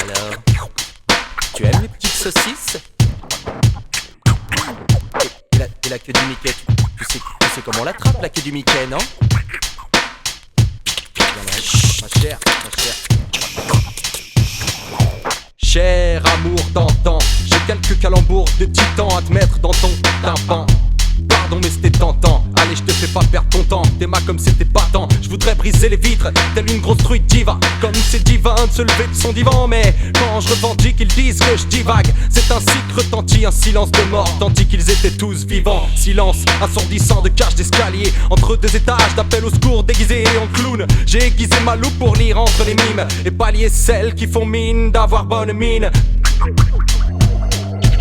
Alors, tu aimes les petites saucisses? Et la queue du Mickey, tu sais comment on l'attrape la queue du Mickey, non? Ma chère. Cher amour d'antan, j'ai quelques calembours de titan à te mettre dans ton tympan. Pardon mais c'était tentant, allez je te fais pas perdre ton temps. T'es ma comme c'était pas tant, je voudrais briser les vitres telle une grosse truite diva. Comme c'est divin de se lever de son divan. Mais quand je revendique ils disent que je divague. C'est ainsi que retentit un silence de mort tandis qu'ils étaient tous vivants. Silence assourdissant de cage d'escalier entre deux étages d'appel au secours déguisé en clown. J'ai aiguisé ma loupe pour lire entre les mimes et pallier celles qui font mine d'avoir bonne mine.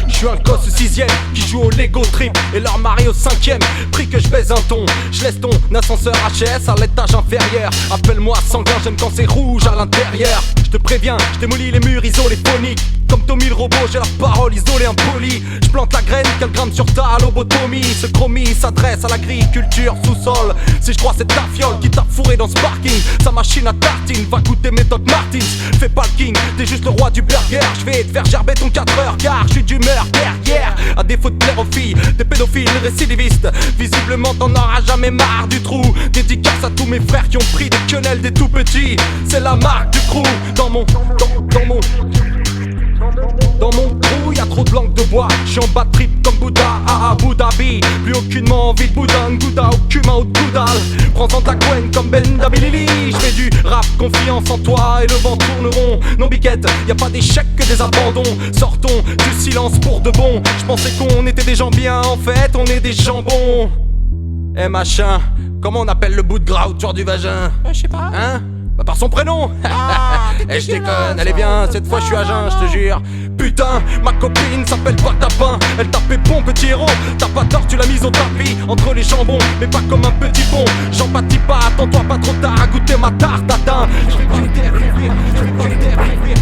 Je suis un gosse 6ème qui joue au Lego Trip et leur mari au 5ème. Pris que je baise un ton, je laisse ton ascenseur HS à l'étage inférieur. Appelle-moi sanguin, j'aime quand c'est rouge à l'intérieur. Je te préviens, je démolis les murs isolés phoniques. Comme Tommy le robot, j'ai la parole isolée impolie. Je plante la graine qu'elle grimpe sur ta lobotomie. Ce chromie s'adresse à l'agriculture sous-sol. Si je crois c'est ta fiole qui t'a fourré dans ce parking, sa machine à tartine va goûter mes Doc Martins. Fais pas le king, t'es juste le roi du burger. Je vais te faire gerber ton 4 heures car je suis d'humeur guerrière. À défaut de plaire aux filles, des pédophiles récidivistes. Visiblement t'en auras jamais marre du trou. Dédicace à tous mes frères qui ont pris des quenelles des tout petits. C'est la marque du crew. Dans mon trou, y'a trop de langue de bois. J'suis en bad trip comme Bouddha à Abu Dhabi. Plus aucunement envie de boudin, gouda ou cumin ou de goudal. Prends-en ta couenne comme Ben Dabilili. J'fais du rap, confiance en toi et le vent tourne rond. Non biquette, y'a pas d'échec que des abandons. Sortons du silence pour de bon. J'pensais qu'on était des gens bien, en fait on est des jambons. Eh machin, comment on appelle le bout de gras autour du vagin? Je sais pas. Hein? Bah par son prénom. Eh je déconne, allez bien, cette fois je suis à jeun, je te jure. Putain, ma copine s'appelle pas Tapin. Elle tapait bon petit héros. T'as pas tort, tu l'as mise au tapis entre les jambons, mais pas comme un petit pont. J'en bâtis pas, attends-toi pas trop tard à goûter ma tarte tatin.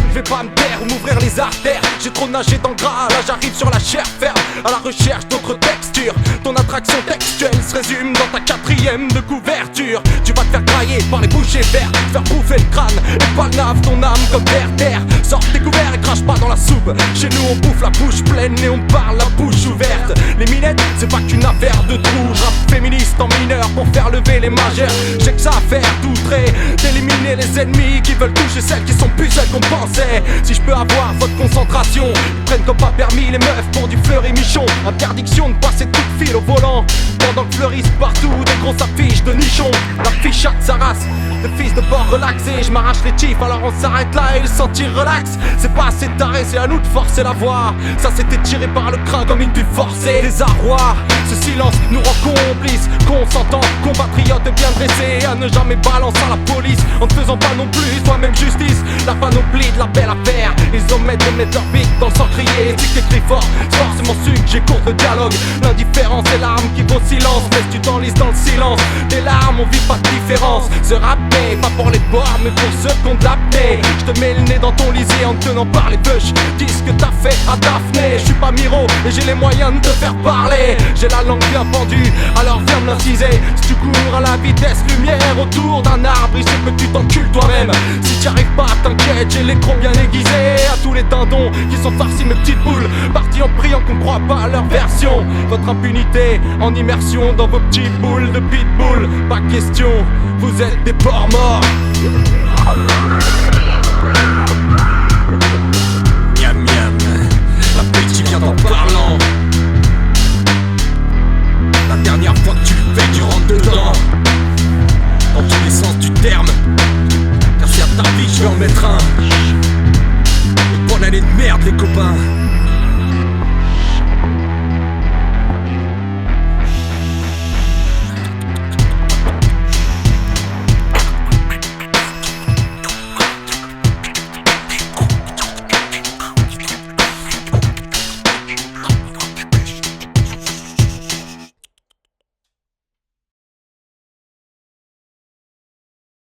Je vais pas me taire ou m'ouvrir les artères. J'ai trop nagé dans le gras, là j'arrive sur la chair ferme. À la recherche d'autres textures. Ton attraction textuelle se résume dans ta 4ème de couverture. Tu vas te faire grailler par les bouchers verts, faire bouffer le crâne et palnave ton âme comme terre. Sors tes couverts et crache pas dans la soupe. Chez nous on bouffe la bouche pleine et on parle la bouche ouverte. Les minettes c'est pas qu'une affaire de trou. Je rappe féministe en mineur pour faire lever les majeurs. J'ai que ça à faire d'outrer, d'éliminer les ennemis qui veulent toucher celles qui sont plus celles qu'on pensait. Si je peux avoir votre concentration, ils prennent comme pas permis les meufs pour du fleuri michon. Interdiction de passer toute file au volant pendant que fleurissent partout des grosses affiches de nichons. L'affiche de sa race, de fils de porc relaxé. Je m'arrache les chiffres alors on s'arrête là et le sentir relax. C'est pas assez taré, c'est à nous de forcer la voix. Ça s'était tiré par le crin comme une pub forcée. Les arrois, ce silence nous rend complices. Consentants, compatriotes bien dressés à ne jamais balancer à la police en ne faisant pas non plus toi-même justice. La panoplie de la belle affaire, ils omettent de mettre leur pic dans le sang crié. Si t'écris fort, c'est forcément su que j'écoute le dialogue. L'indifférence et l'arme qui vaut silence. Mais si tu t'enlises dans le silence, des larmes on vit pas de différence. Se rapper, pas pour les boire mais pour ceux qu'on de l'apnée. Je te mets le nez dans ton lisier en te tenant par les bûches. Dis ce que t'as fait à Daphné. Je suis pas Miro et j'ai les moyens de te faire parler. J'ai la langue bien pendue, alors viens me l'inciser. Si tu cours à la vitesse lumière autour d'un arbre, il sait que tu t'encules toi-même. Si t'y arrives pas, t'inquiète, j'ai l'écran bien aiguisé. À tous les dindons qui sont farcis mes petites boules, partis en priant qu'on croit pas à leur version. Votre impunité en immersion dans vos petites boules de pitbull. Pas question, vous êtes des porcs morts. Miam miam, l'appétit vient en parlant. La dernière fois que tu le fais, tu rentres dedans. Dans tous les sens du terme. Car si à ta vie je vais en mettre un. Bonne année de merde les copains.